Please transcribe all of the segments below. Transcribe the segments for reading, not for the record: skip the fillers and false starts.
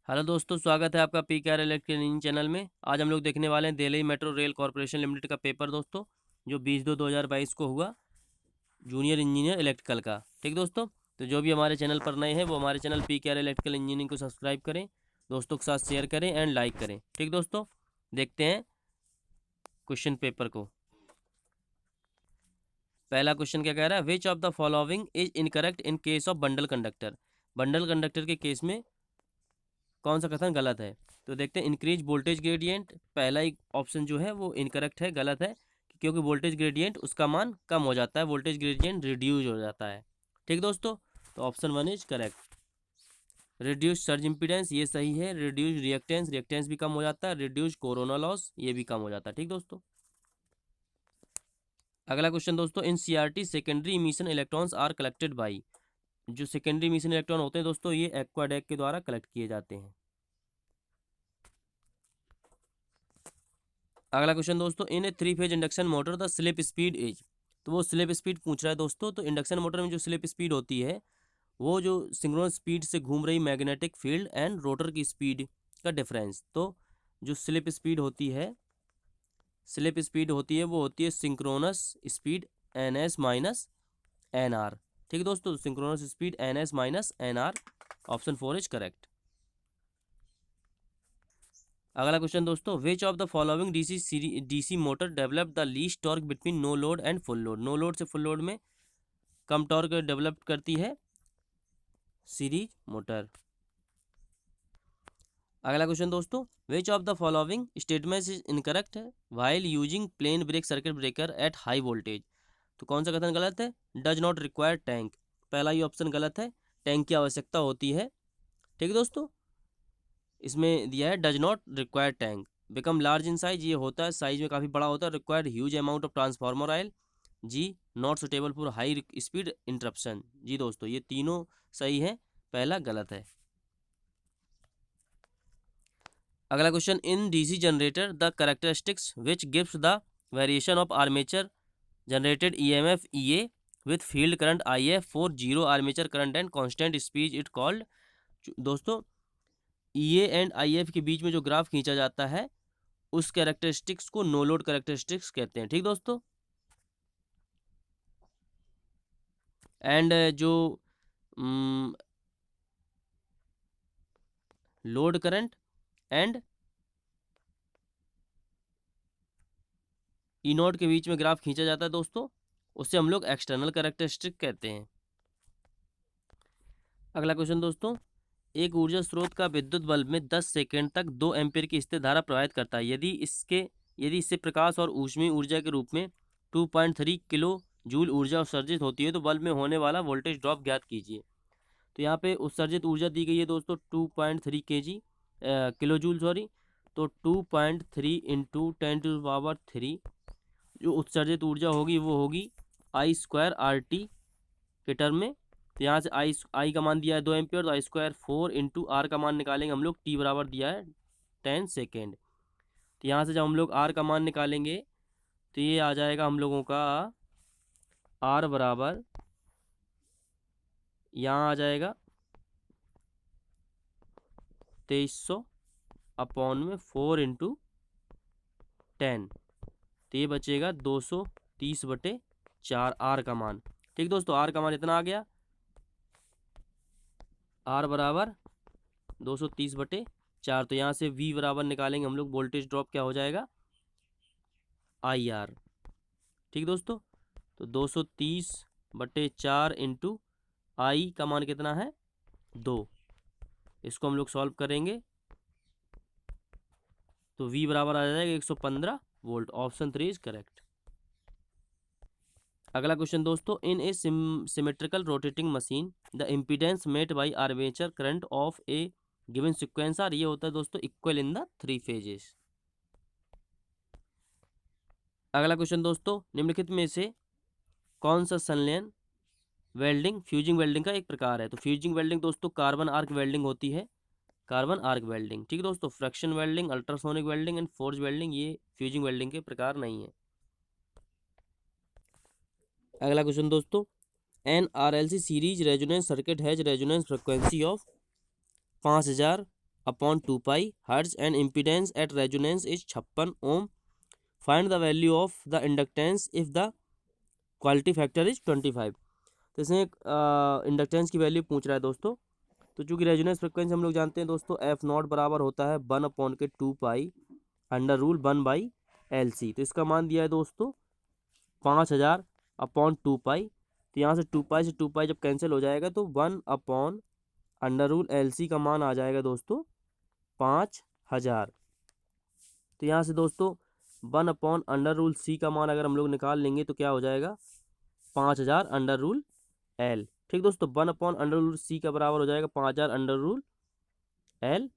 Hello दोस्तों, स्वागत है आपका पीकेआर इलेक्ट्रिक चैनल में। आज हम लोग देखने वाले हैं Delhi metro rail corporation limited का पेपर दोस्तों, जो 20/2/2022 को हुआ, जूनियर इंजीनियर इलेक्ट्रिकल का। ठीक दोस्तों, तो जो भी हमारे चैनल पर नए हैं वो हमारे चैनल पीकेआर इलेक्ट्रिकल इंजीनियरिंग को सब्सक्राइब करें, दोस्तों के साथ शेयर करें एंड लाइक करें। ठीक दोस्तों, देखते हैं क्वेश्चन पेपर को। पहला क्वेश्चन क्या कह रहा है, विच of the following is incorrect in case of bundle conductor. Bundle conductor के केस में कौन सा कथन गलत है? तो देखते हैं, इंक्रीज वोल्टेज ग्रेडियंट, पहला ही ऑप्शन जो है वो इनकरेक्ट है, गलत है, क्योंकि वोल्टेज ग्रेडियंट उसका मान कम हो जाता है, वोल्टेज ग्रेडियंट रिड्यूज हो जाता है। ठीक दोस्तों, तो option 1 is correct. Reduce surge impedance, ये सही है। रिड्यूस रिएक्टेंस, रिएक्टेंस भी कम हो जाता है। रिड्यूस कोरोना लॉस, ये भी कम हो जाता है। ठीक दोस्तों, अगला क्वेश्चन दोस्तों, in CRT secondary emission electrons are collected by. जो सेकेंडरी इमिशन इलेक्ट्रॉन होते हैं दोस्तों, ये एक्वाडेक के द्वारा कलेक्ट किए जाते हैं। अगला क्वेश्चन दोस्तों, in A 3 phase induction motor the slip speed is. तो वो स्लिप स्पीड पूछ रहा है दोस्तों। तो इंडक्शन मोटर में जो स्लिप स्पीड होती है, वो जो सिंक्रोनस स्पीड से घूम रही मैग्नेटिक फील्ड एंड रोटर की स्पीड का डिफरेंस। तो जो स्लिप स्पीड होती है वो होती है synchronous speed NS minus NR। ठीक है दोस्तों, synchronous speed NS minus NR, option 4 is correct. अगला क्वेश्चन दोस्तों, which of the following DC motor develop the least torque between no load and full load. No load से full load में कम torque develop करती है series motor. अगला question दोस्तों, which of the following statement is incorrect है while using plain break circuit breaker at high voltage. तो कौन सा कथन गलत है? डज नॉट रिक्वायर टैंक, पहला ही ऑप्शन गलत है, टैंक की आवश्यकता होती है। ठीक है दोस्तों, इसमें दिया है does not require tank. Become large in size, ये होता है साइज में काफ़ी बड़ा होता है। Required huge amount of transformer oil, जी। Not suitable for high speed interruption, जी दोस्तों, ये तीनों सही है, पहला गलत है। अगला question, in DC generator the characteristics which gives the variation of armature generated EMF EA with field current IF for zero armature current and constant speed it called. दोस्तों, EA एंड IF के बीच में जो graph खींचा जाता है, उस characteristics को no load characteristics कहते हैं। ठीक दोस्तों, एंड जो load current and E node के बीच में ग्राफ खींचा जाता है दोस्तों, उससे हम लोग एक्सटर्नल कैरेक्टरिस्टिक कहते हैं। अगला क्वेश्चन दोस्तों, एक ऊर्जा स्रोत का विद्युत बल्ब में 10 सेकंड तक 2 एम्पीयर की स्थिर धारा प्रवाहित करता है। यदि इससे प्रकाश और ऊष्मीय ऊर्जा के रूप में 2.3 किलो जूल ऊर्जा उत्सर्जित होती है, तो बल्ब में होने वाला वोल्टेज ड्रॉप ज्ञात कीजिए। तो यहाँ पे उत्सर्जित ऊर्जा दी गई है दोस्तों 2.3 किलो जूल, सॉरी। तो 2.3 इंटू 10⁻³ जो उत्सर्जित ऊर्जा होगी वो होगी I² RT के टर्म में। तो यहाँ से आई का मान दिया है 2 एम्पियर, तो I² 4 इंटू R का मान निकालेंगे हम लोग, T बराबर दिया है 10 सेकेंड। तो यहाँ से जब हम लोग R का मान निकालेंगे तो ये आ जाएगा हम लोगों का R बराबर, यहाँ आ जाएगा 2300 अपॉन में 4 इंटू 10, तो ये बचेगा 230/4 R का मान। ठीक दोस्तों, R का मान इतना आ गया, R बराबर 230/4। तो यहाँ से V बराबर निकालेंगे हम लोग, वोल्टेज ड्रॉप क्या हो जाएगा IR। ठीक दोस्तों, तो 230/4 इंटू I का मान कितना है 2, इसको हम लोग सॉल्व करेंगे तो V बराबर आ जाएगा 115 वोल्ट, ऑप्शन 3 इज करेक्ट। अगला क्वेश्चन दोस्तों, in a symmetrical rotating machine the impedance met by armature current of a given sequence are. ये होता है दोस्तों इक्वल इन द 3 फेजेस। अगला क्वेश्चन दोस्तों, निम्नलिखित में से कौन सा संलयन वेल्डिंग फ्यूजिंग वेल्डिंग का एक प्रकार है? तो फ्यूजिंग वेल्डिंग दोस्तों कार्बन आर्क वेल्डिंग होती है, कार्बन आर्क वेल्डिंग। ठीक है दोस्तों, friction welding, ultrasonic welding and forge welding ये फ्यूजिंग वेल्डिंग के प्रकार नहीं है। अगला क्वेश्चन दोस्तों, NRLC series resonance circuit has resonance frequency of 5000 upon 2 pi hertz and impedance at resonance is 56 ohm. Find the value of the inductance if the quality factor is 25। तो इसमें inductance की value पूछ रहा है दोस्तों। तो चूंकि रेजोनेंस फ्रिक्वेंसी हम लोग जानते हैं दोस्तों, एफ नॉट बराबर होता है 1/2 पाई अंडर रूल 1/LC। तो इसका मान दिया है दोस्तों 5000 अपॉन 2 पाई। तो यहाँ से 2 पाई से 2 पाई जब कैंसिल हो जाएगा तो 1/√LC का मान आ जाएगा दोस्तों 5000। तो यहाँ से दोस्तों 1/√C का मान अगर हम लोग निकाल लेंगे तो क्या हो जाएगा 5000 अंडर रूल L। ठीक दोस्तों, 1/√C का बराबर हो जाएगा 5000 अंडर रूल L।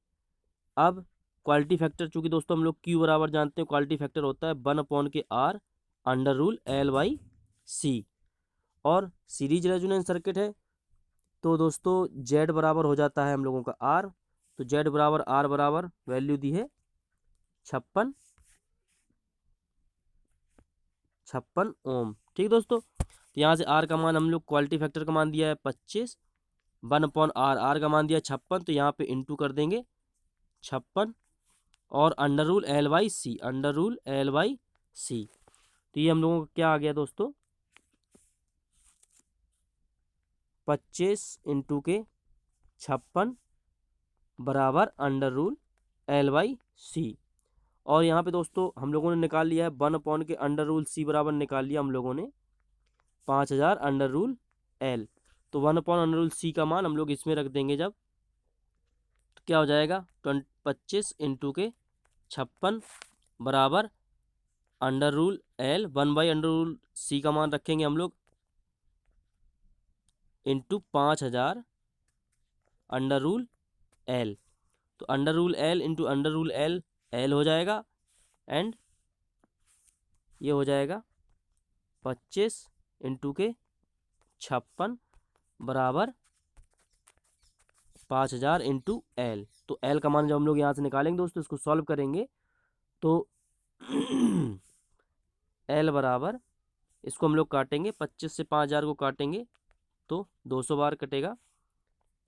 अब क्वालिटी फैक्टर, चूंकि दोस्तों हम लोग Q बराबर जानते हैं, क्वालिटी फैक्टर होता है 1/R अंडर रूल L/C। और सीरीज रेजोनेंस सर्किट है तो दोस्तों Z बराबर हो जाता है हम लोगों का R। तो Z बराबर R बराबर वैल्यू दी है 56 ओम। ठीक दोस्तों, तो यहाँ से R का मान हम लोग क्वालिटी फैक्टर का मान दिया है 25, 1/R, R का मान दिया 56, तो यहाँ पे इंटू कर देंगे 56 और अंडर रूल L/C। तो ये हम लोगों का क्या आ गया दोस्तों 25 इंटू के 56 बराबर अंडर रूल L/C। और यहाँ पे दोस्तों हम लोगों ने निकाल लिया है 1 के अंडर रूल C बराबर निकाल लिया हम लोगों ने 5000 अंडर रूल L। तो 1/√C का मान हम लोग इसमें रख देंगे जब, तो क्या हो जाएगा 25 इंटू के 56 बराबर अंडर रूल L, 1/√C का मान रखेंगे हम लोग इंटू 5000 अंडर रूल L। तो under rule L into under rule L L हो जाएगा, एंड ये हो जाएगा 25 इंटू के 56 बराबर 5000 इंटू L। तो L का मान जब हम लोग यहाँ से निकालेंगे दोस्तों, इसको सॉल्व करेंगे तो L बराबर, इसको हम लोग काटेंगे 25 से 5000 को काटेंगे तो 200 बार कटेगा,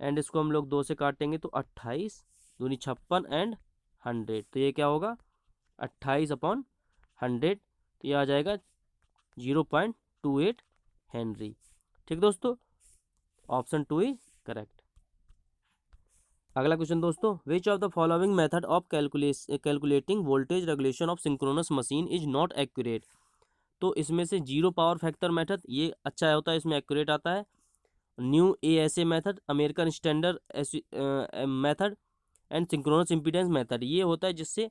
एंड इसको हम लोग 2 से काटेंगे तो 28 दूनी 56 एंड 100। तो ये क्या होगा 28/100। तो ये आ जाएगा 0.28 हेनरी। ठीक दोस्तों, ऑप्शन 2 इज करेक्ट। अगला क्वेश्चन दोस्तों, which of the following method of calculating voltage regulation of synchronous machine is not accurate. तो इसमें से जीरो पावर फैक्टर मेथड ये अच्छा होता है, इसमें एक्यूरेट आता है। New ASA method, American standard method and synchronous impedance method, ये होता है जिससे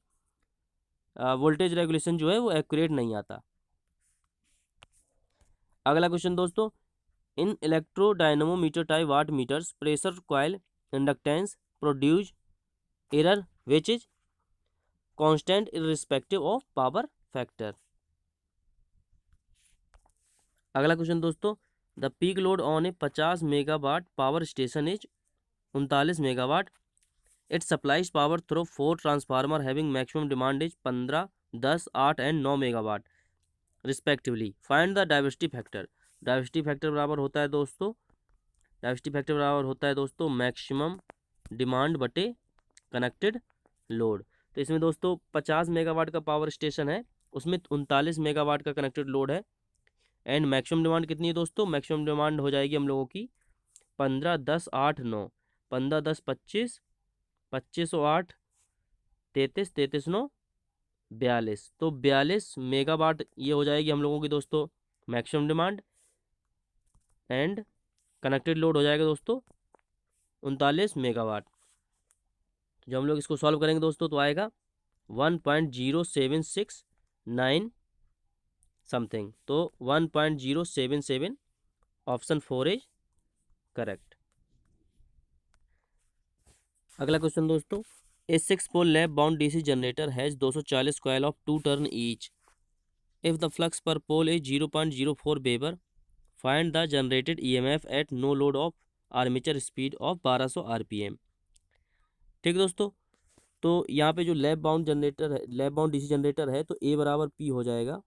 वोल्टेज रेगुलेशन जो है वो एक्यूरेट नहीं आता। अगला क्वेश्चन दोस्तों, in electrodynamometer type watt meters pressure coil inductance produce error which is constant irrespective of power factor. अगला क्वेश्चन दोस्तों, the peak load on a 50 megawatt power station is 39 megawatt. It supplies power through 4 transformer having maximum demand is 15, 10, 8 and 9 megawatt respectively. Find the diversity factor. Diversity factor बराबर होता है दोस्तों, diversity factor बराबर होता है दोस्तों maximum demand बटे connected load. तो इसमें दोस्तों 50 मेगावाट का पावर स्टेशन है, उसमें 39 मेगावाट का कनेक्टेड लोड है, एंड मैक्सिमम डिमांड कितनी है दोस्तों, मैक्सिमम डिमांड हो जाएगी हम लोगों की 15, 10, 8, 9। 15, 10, 25, 25 और 8 33, 33, 9 42। तो 42 मेगावाट ये हो जाएगी हम लोगों की दोस्तों maximum demand, and connected load हो जाएगा दोस्तों 39 मेगावाट। तो जब हम लोग इसको सॉल्व करेंगे दोस्तों तो आएगा 1.0769 समथिंग। तो 1.077, ऑप्शन 4 इज करेक्ट। अगला क्वेश्चन दोस्तों, a 6 pole lap wound DC generator has 240 coil of 2 turn each. If the flux per pole is 0.04 weber, find the generated EMF at no load of armature speed of 1200 RPM। ठीक दोस्तों, तो यहाँ पे जो lap wound generator है, lap wound DC generator है, तो A बराबर P हो जाएगा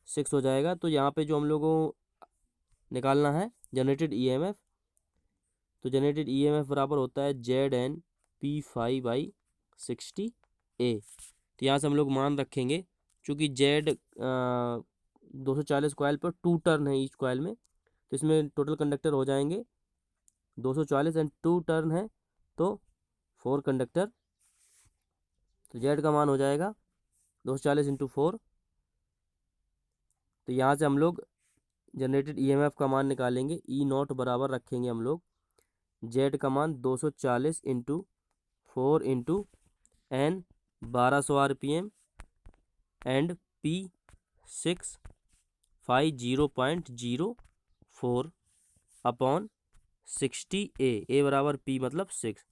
6 हो जाएगा। तो यहाँ पे जो हम लोगों को निकालना है जनरेटेड EMF, तो जनरेटेड ईएमएफ बराबर होता है ZN P5/60A। तो यहाँ से हम लोग मान रखेंगे, चूँकि Z 240 कॉइल पर 2 टर्न है ईच कॉइल में, तो इसमें टोटल कंडक्टर हो जाएंगे 240 एंड 2 टर्न है तो 4 कंडक्टर। तो Z का मान हो जाएगा 240 × 4। तो यहाँ से हम लोग जनरेटेड ईएमएफ का मान निकालेंगे। E0 बराबर रखेंगे हम लोग Z का मान 240 × 4 × N 1200 RPM and P 650.04 upon 60A। A बराबर P मतलब 6।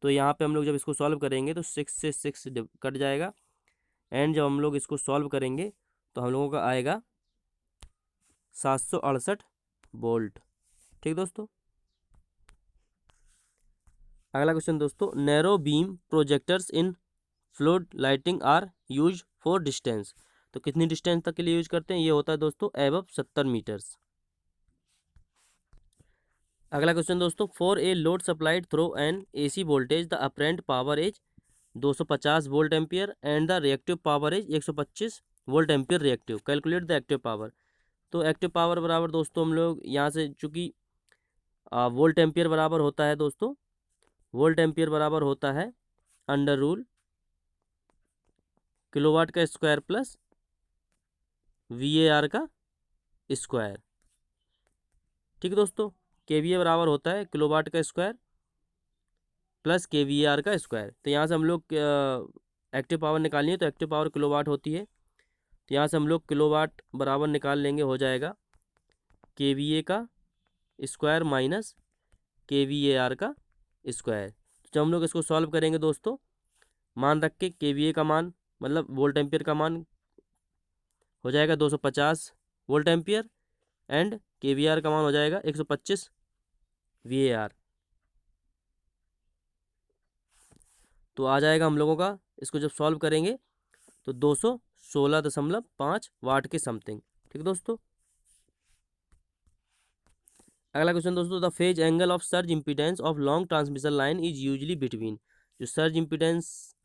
तो यहाँ पे हम लोग जब इसको सॉल्व करेंगे तो 6 से 6 कट जाएगा, एंड जब हम लोग इसको सॉल्व करेंगे तो हम लोगों का आएगा 768 वोल्ट। ठीक दोस्तों। अगला क्वेश्चन दोस्तों, narrow beam projectors in flood lighting are use for distance. तो कितनी डिस्टेंस तक के लिए यूज करते हैं, ये होता है दोस्तों एबव 70 मीटर्स। अगला क्वेश्चन दोस्तों, for a load supplied through an AC voltage the apparent power is 250 volt ampere and the reactive power is 125 volt ampere reactive, calculate the active power. तो एक्टिव पावर बराबर दोस्तों हम लोग यहाँ से, चूँकि वोल्ट एम्पियर बराबर होता है दोस्तों, वोल्ट एम्पियर बराबर होता है अंडर रूल किलोवाट का स्क्वायर प्लस VAR का स्क्वायर। ठीक है दोस्तों। KVA बराबर होता है किलोवाट का स्क्वायर प्लस KVAR का स्क्वायर। तो यहाँ से हम लोग एक्टिव पावर निकालनी है, तो एक्टिव पावर किलोवाट होती है, तो यहाँ से हम लोग किलोवाट बराबर निकाल लेंगे, हो जाएगा KVA का स्क्वायर माइनस KVAR का स्क्वायर। जब हम लोग इसको सॉल्व करेंगे दोस्तों, मान रख के KVA का मान मतलब वोल्ट एम्पियर का मान हो जाएगा 250 वोल्ट एम्पियर एंड KVAR का मान हो जाएगा 125 VAR। तो आ जाएगा हम लोगों का, इसको जब सॉल्व करेंगे तो 216.5 वाट के समथिंग। ठीक है दोस्तों। अगला क्वेश्चन दोस्तों, the phase angle of surge impedance of long transmission line is usually between. जो सर्ज इम्पीडेंस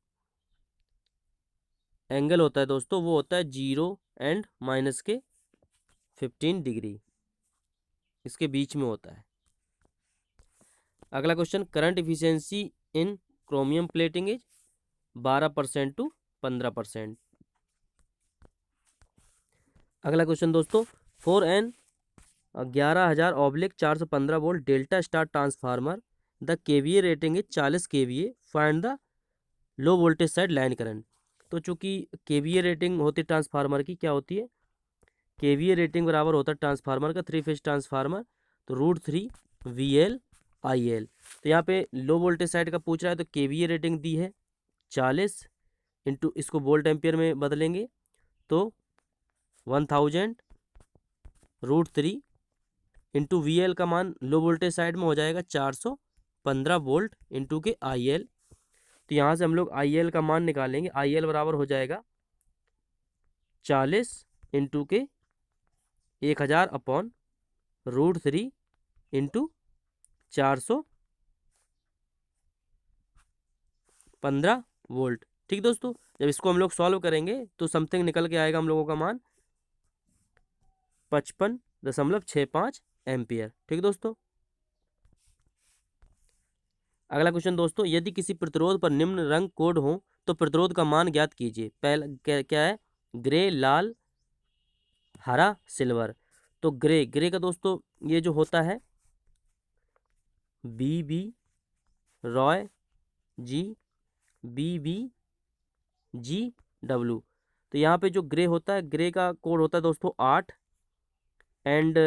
एंगल होता है दोस्तों वो होता है 0 एंड -15 डिग्री, इसके बीच में होता है। अगला question, current efficiency in chromium plating is 12% to 15%। अगला क्वेश्चन दोस्तों, for an 11,000/415 volt delta star transformer the KVA rating is 40 KVA, find the low voltage side line current. तो चूंकि KVA रेटिंग होती है ट्रांसफार्मर की, क्या होती है, KVA रेटिंग बराबर होता है ट्रांसफार्मर का, 3 फेज ट्रांसफार्मर, तो √3 VL/IL। तो यहाँ पे लो वोल्टेज साइड का पूछ रहा है, तो KVA रेटिंग दी है 40 इंटू, इसको वोल्ट एम्पियर में बदलेंगे तो 1000 √3 इंटू VL का मान लो वोल्टेज साइड में हो जाएगा 415 वोल्ट इंटू के IL। तो यहाँ से हम लोग IL का मान निकालेंगे। IL बराबर हो जाएगा 40 इंटू के 1000 अपॉन √3 इंटू 415 वोल्ट। ठीक दोस्तों। जब इसको हम लोग सॉल्व करेंगे तो समथिंग निकल के आएगा हम लोगों का मान 55.65 एम्पियर। ठीक दोस्तों। अगला क्वेश्चन दोस्तों, यदि किसी प्रतिरोध पर निम्न रंग कोड हो तो प्रतिरोध का मान ज्ञात कीजिए। पहला क्या है, ग्रे, लाल, हरा, सिल्वर। तो ग्रे का दोस्तों ये जो होता है BB रॉय G BBGW। तो यहाँ पे जो ग्रे होता है, ग्रे का कोड होता है दोस्तों 8 एंड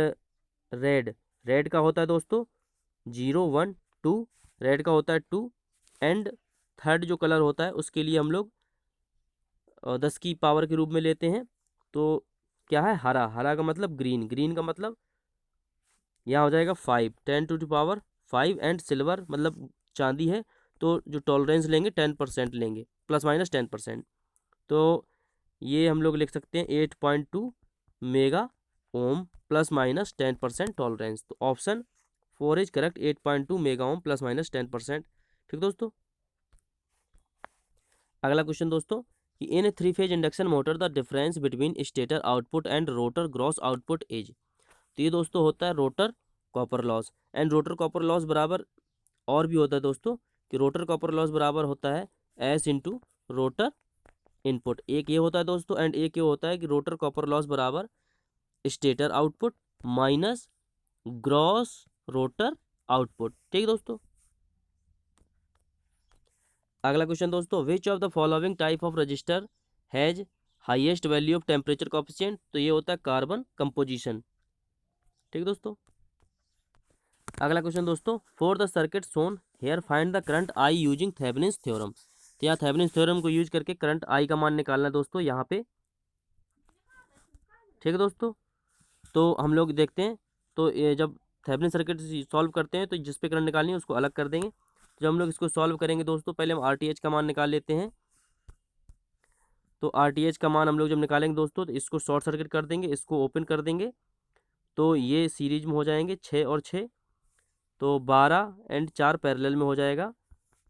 रेड का होता है दोस्तों 0 1 2, रेड का होता है 2 एंड थर्ड जो कलर होता है उसके लिए हम लोग 10 की पावर के रूप में लेते हैं। तो क्या है, हरा का मतलब ग्रीन का मतलब यहाँ हो जाएगा 5 10 to the power 5 and silver मतलब चांदी है, तो जो टॉलरेंस लेंगे 10% लेंगे, ±10%। तो ये हम लोग लिख सकते हैं 8.2 मेगा ओम ±10% टॉलरेंस। तो option 4 is correct. 8.2 mega ohm plus minus 10%। ठीक दोस्तों। अगला क्वेश्चन दोस्तों कि इन 3 phase induction motor the difference between stator output and rotor gross output is. तो ये दोस्तों होता है rotor copper loss. And rotor copper loss बराबर और भी होता है दोस्तों कि रोटर कॉपर लॉस बराबर होता है एस इंटू रोटर इनपुट। एक ये होता है दोस्तों, एंड एक ये होता है कि रोटर कॉपर लॉस बराबर stator output minus gross rotor output. ठीक दोस्तों। अगला क्वेश्चन दोस्तों which of the following type of register has highest value of temperature coefficient. तो ये होता है कार्बन कंपोजिशन। ठीक दोस्तों। अगला क्वेश्चन दोस्तों for the circuit shown here find the current I using Thevenin's theorem. तो यहाँ थेवेनिन्स थ्योरम को यूज करके करंट आई का मान निकालना है दोस्तों यहाँ पे। ठीक है दोस्तों। तो हम लोग देखते हैं, तो ये जब थेवेनिन सर्किट सॉल्व करते हैं तो जिस पे करंट निकालनी है उसको अलग कर देंगे। जब हम लोग इसको सॉल्व करेंगे दोस्तों पहले हम आरटीएच का मान निकाल लेते हैं। तो आरटीएच का मान हम लोग जब निकालेंगे दोस्तों तो इसको शॉर्ट सर्किट कर देंगे, इसको ओपन कर देंगे, तो ये सीरीज में हो जाएंगे 6 और 6, तो 12 एंड 4 पैरेलल में हो जाएगा।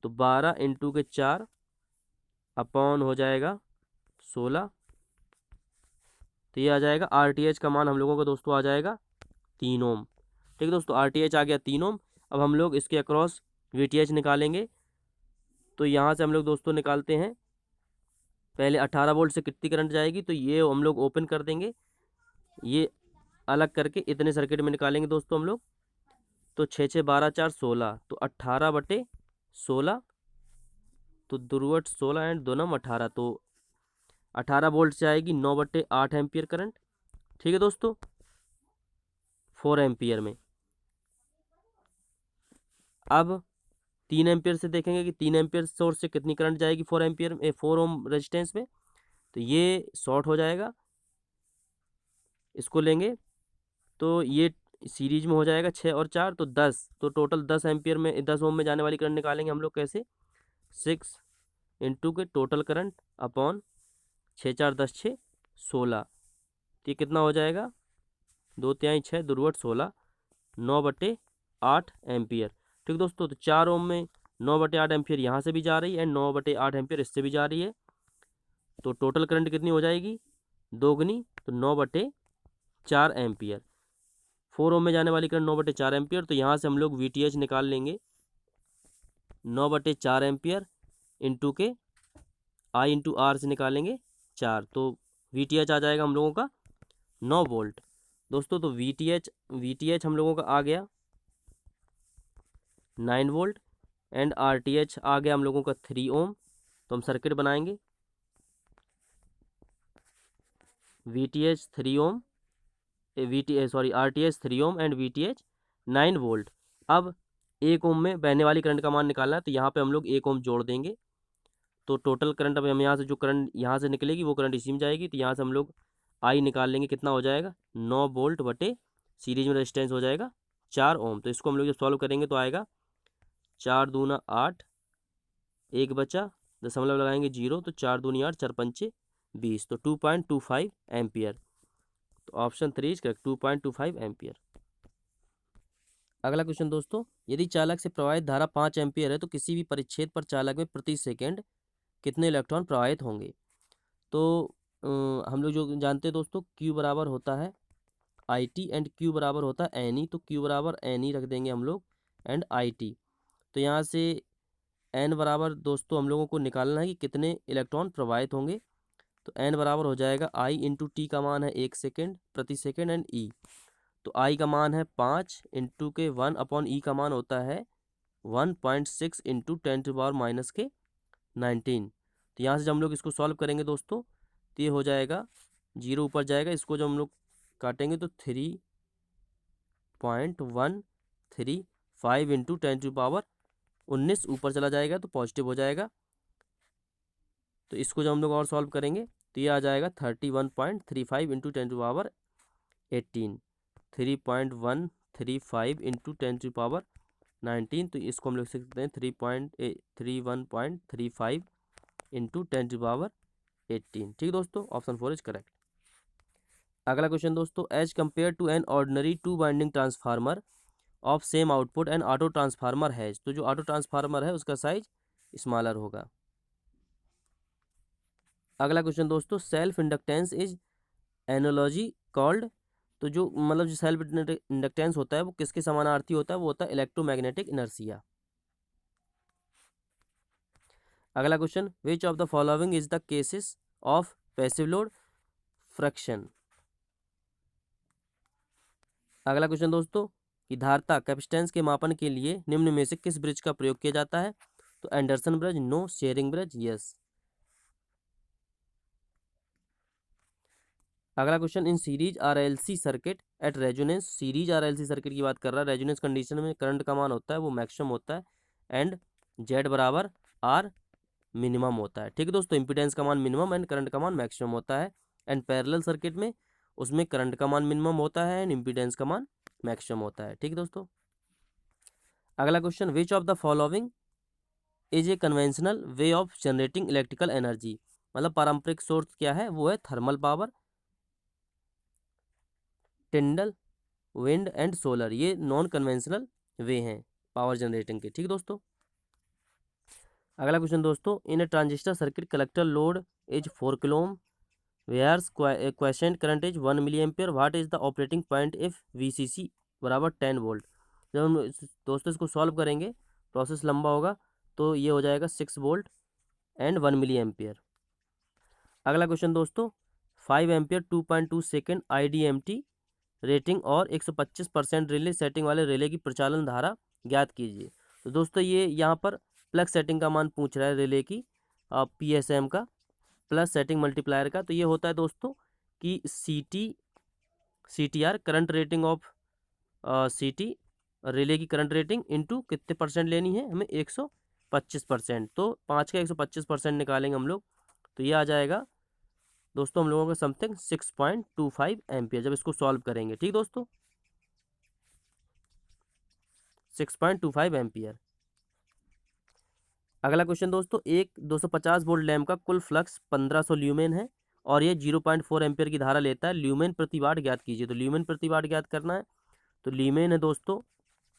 तो 12 इंटू के 4 अपॉन हो जाएगा 16। तो ये आ जाएगा आरटीएच का मान हम लोगों का दोस्तों आ जाएगा 3 ओम। ठीक है दोस्तों, आरटीएच आ गया 3 ओम। अब हम लोग इसके अक्रॉस वीटीएच निकालेंगे। तो यहाँ से हम लोग दोस्तों निकालते हैं, पहले 18 वोल्ट से कितनी करंट जाएगी, तो ये हम लोग ओपन कर देंगे, ये अलग करके इतने सर्किट में निकालेंगे दोस्तों हम लोग। तो 6 6 12 4 16, तो 18/16, तो दुर्वट 16 एंड दोनम 18, तो 18 वोल्ट से आएगी 9/8 एम्पियर करंट। ठीक है दोस्तों, 4 एम्पियर में। अब 3 एम्पियर से देखेंगे कि 3 एम्पियर सोर्स से कितनी करंट जाएगी 4 एम्पियर में, 4 ओम रेजिस्टेंस में। तो ये शॉर्ट हो जाएगा, इसको लेंगे तो ये सीरीज में हो जाएगा 6 और 4, तो 10, तो टोटल 10 एम्पियर में 10 ओम में जाने वाली करंट निकालेंगे हम लोग कैसे, 6 इंटू के टोटल करंट अपॉन 6 4 10 6 16। तो ये कितना हो जाएगा, 2 तिहाई 6 दुर्वट 16, 9/8 एम्पियर। ठीक दोस्तों, तो 4 ओम में 9/8 एम्पियर यहाँ से भी जा रही है एंड 9/8 एम्पियर इससे भी जा रही है। तो टोटल करंट कितनी हो जाएगी, दोगुनी, तो 9/4 एम्पियर। 4 ओम में जाने वाली करंट 9/4 एम्पियर। तो यहाँ से हम लोग वीटीएच निकाल लेंगे 9/4 एम्पियर इंटू के आई इंटू आर से निकालेंगे 4, तो वीटीएच आ जाएगा हम लोगों का 9 वोल्ट दोस्तों। तो वीटीएच हम लोगों का आ गया 9 वोल्ट एंड आरटीएच आ गया हम लोगों का 3 ओम। तो हम सर्किट बनाएंगे, VTH 3 ohm, RTH 3 ohm and VTH 9 volt. अब 1 ओम में बहने वाली करंट का मान निकालना है, तो यहाँ पे हम लोग 1 ओम जोड़ देंगे। तो टोटल करंट अब हम यहाँ से जो करंट यहाँ से निकलेगी वो करंट इसी में जाएगी। तो यहाँ से हम लोग आई निकाल लेंगे, कितना हो जाएगा 9 वोल्ट बटे सीरीज में रेजिस्टेंस हो जाएगा 4 ओम। तो इसको हम लोग जब सॉल्व करेंगे तो आएगा 4 दूना 8, 1 बचा, दशमलव लगाएंगे 0, तो 4 दूनी 8, 4 पंचे 20, तो 2.25 एम्पियर। तो ऑप्शन 3 इज करेक्ट, 2.25 एम्पियर। अगला क्वेश्चन दोस्तों, यदि चालक से प्रवाहित धारा 5 एम्पियर है तो किसी भी परिच्छेद पर चालक में प्रति सेकंड कितने इलेक्ट्रॉन प्रवाहित होंगे। तो हम लोग जो जानते हैं दोस्तों Q बराबर होता है IT एंड Q बराबर होता है NE। तो Q बराबर NE रख देंगे हम लोग एंड IT। तो यहाँ से N बराबर दोस्तों हम लोगों को निकालना है कि कितने इलेक्ट्रॉन प्रवाहित होंगे। तो N बराबर हो जाएगा I इंटू टी का मान है 1 सेकेंड प्रति सेकेंड एंड E। तो I का मान है 5 इंटू के 1 अपॉन E का मान होता है 1.6 इंटू 10⁻⁻19। तो यहाँ से जब हम लोग इसको सॉल्व करेंगे दोस्तों तो ये हो जाएगा 0 ऊपर जाएगा, इसको जब हम लोग काटेंगे तो 3.135 इंटू 10⁻19 ऊपर चला जाएगा तो पॉजिटिव हो जाएगा। तो इसको जब हम लोग और सॉल्व करेंगे तो ये आ जाएगा 31.35 इंटू 10⁻18, 3.135 इंटू 10⁻19। तो इसको हम लोग लिख सकते हैं 31.35 इंटू 10⁻18। ठीक दोस्तों, ऑप्शन 4 इज करेक्ट। अगला क्वेश्चन दोस्तों, as compared to an ordinary 2 winding transformer of same output and auto transformer has, तो जो ऑटो ट्रांसफार्मर है उसका साइज स्मॉलर होगा। अगला क्वेश्चन दोस्तों, self inductance is analogy called, तो जो मतलब जो सेल्फ इंडक्टेंस होता है वो किसके समानार्थी होता है, वो होता है इलेक्ट्रोमैग्नेटिक इनर्शिया। अगला question, which of the following is the cases of passive load fraction. अगला क्वेश्चन दोस्तों, कि धारता कैपेसिटेंस के मापन के लिए निम्न में से किस ब्रिज का प्रयोग किया जाता है, तो Anderson bridge, no, Schering bridge, yes. अगला question, in series RLC circuit at resonance, series RLC circuit की बात कर रहा है, रेजोनेंस कंडीशन में करंट का मान होता है वो मैक्सिमम होता है एंड जेड बराबर आर मिनिमम होता है। ठीक है दोस्तों, इम्पीडेंस का मान मिनिमम एंड करंट का मान मैक्सिमम होता है। एंड पैरेलल सर्किट में उसमें करंट का मान मिनिमम होता है एंड इम्पीडेंस का मान मैक्सिमम होता है। ठीक है दोस्तों। अगला question, which of the following is a conventional way of generating electrical energy, मतलब पारंपरिक सोर्स क्या है, वो है thermal power, टिंडल, wind and solar, ये नॉन कन्वेंशनल वे हैं पावर जनरेटिंग के। ठीक है दोस्तों। अगला क्वेश्चन दोस्तों, in a transistor circuit collector load is 4 kilo ohm whereas quiescent current is 1 milli ampere, what is the operating point if VCC बराबर 10 volt. जब हम दोस्तों इसको सॉल्व करेंगे, प्रोसेस लंबा होगा, तो ये हो जाएगा 6 वोल्ट एंड 1 मिली एम्पियर। अगला क्वेश्चन दोस्तों, 5 एम्पियर 2.2 सेकेंड IDMT रेटिंग और 125% रिले सेटिंग वाले रिले की प्रचालन धारा ज्ञात कीजिए। तो दोस्तों ये यहाँ पर प्लग सेटिंग का मान पूछ रहा है रिले की, PSM का प्लस सेटिंग मल्टीप्लायर का। तो ये होता है दोस्तों कि CTR current rating of CT, relay की करंट रेटिंग इनटू कितने परसेंट लेनी है हमें, 125%। तो 5 का 125% निकालेंगे हम लोग, तो ये आ जाएगा दोस्तों हम लोगों का समथिंग 6.25 एम्पियर जब इसको सॉल्व करेंगे। ठीक दोस्तों, 6.25 एम्पियर। अगला क्वेश्चन दोस्तों, एक 250 वोल्ट लैम्प का कुल फ्लक्स 1500 ल्यूमेन है और ये 0.4 एम्पियर की धारा लेता है, ल्यूमेन प्रति वाट ज्ञात कीजिए। तो ल्यूमेन प्रति वाट ज्ञात करना है, तो ल्यूमेन है दोस्तों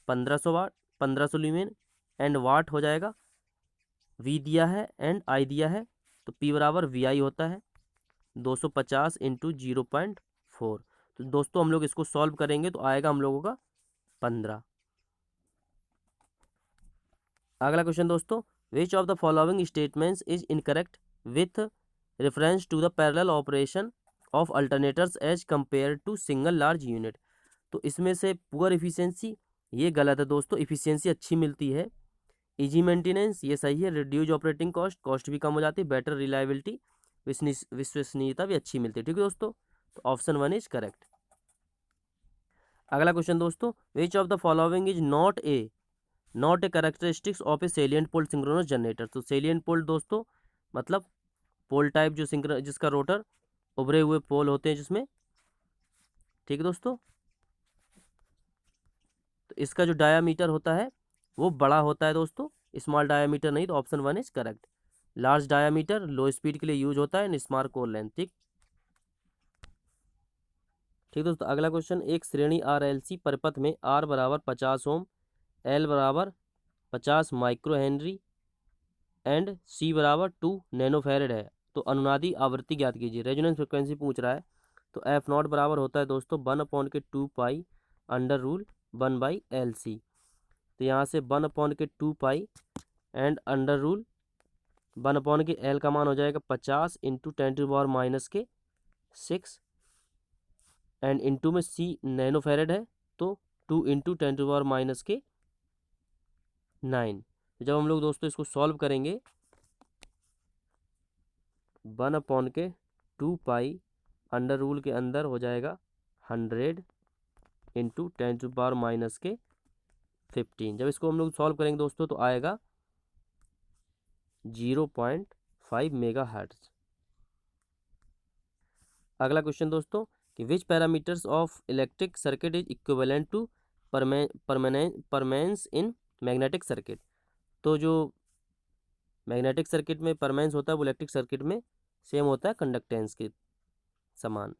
1500 वाट, 1500 ल्यूमेन एंड वाट हो जाएगा, V दिया है एंड I दिया है, तो P बराबर VI होता है 250 इंटू 0.4। तो दोस्तों हम लोग इसको सॉल्व करेंगे तो आएगा हम लोगों का 15। अगला क्वेश्चन दोस्तों, which of the following statements is incorrect with reference to the parallel operation of alternators as compared to single large unit. तो इसमें से पुअर इफिशियंसी, ये गलत है दोस्तों, इफिशियंसी अच्छी मिलती है। इजी मेंटेनेंस, ये सही है। रिड्यूज ऑपरेटिंग कॉस्ट, कॉस्ट भी कम हो जाती है। बेटर रिलायबिलिटी, विश्वसनीयता भी अच्छी मिलती है। ठीक है दोस्तों, तो ऑप्शन 1 इज करेक्ट। अगला क्वेश्चन दोस्तों, which of the following is not a characteristics of a salient pole synchronous generator. तो सेलियंट पोल दोस्तों मतलब पोल टाइप जो जिसका रोटर उभरे हुए पोल होते हैं जिसमें। ठीक है दोस्तों, तो इसका जो डायामीटर होता है वो बड़ा होता है दोस्तों, स्मॉल डायामीटर नहीं। तो option 1 is correct. Large diameter low speed के लिए यूज होता है, स्मॉल कोर लेंथ। ठीक दोस्तों। अगला क्वेश्चन, एक श्रेणी RLC परिपथ में R बराबर 50 ओम, L बराबर 50 माइक्रो हेनरी एंड C बराबर 2 नैनोफैरड है, तो अनुनादी आवृत्ति ज्ञात कीजिए। रेजोनेंस फ्रिक्वेंसी पूछ रहा है, तो F0 बराबर होता है दोस्तों 1/2 पाई अंडर रूल 1/LC। तो यहाँ से 1/2 एंड अंडर रूल 1/L का मान हो जाएगा 50 इंटू 10⁻⁻6 एंड इंटू में C नैनोफैरड है, तो 2 इंटू 10⁻⁹। जब हम लोग दोस्तों इसको सॉल्व करेंगे, 1/2 पाई अंडर रूल के अंदर हो जाएगा 100 इंटू 10⁻⁻15। जब इसको हम लोग सॉल्व करेंगे दोस्तों तो आएगा 0.5 मेगा हर्ट्ज। अगला क्वेश्चन दोस्तों, कि which parameters of electric circuit is equivalent to permeance in magnetic circuit. तो जो मैग्नेटिक सर्किट में परमेंस होता है वो इलेक्ट्रिक सर्किट में सेम होता है कंडक्टेंस के समान।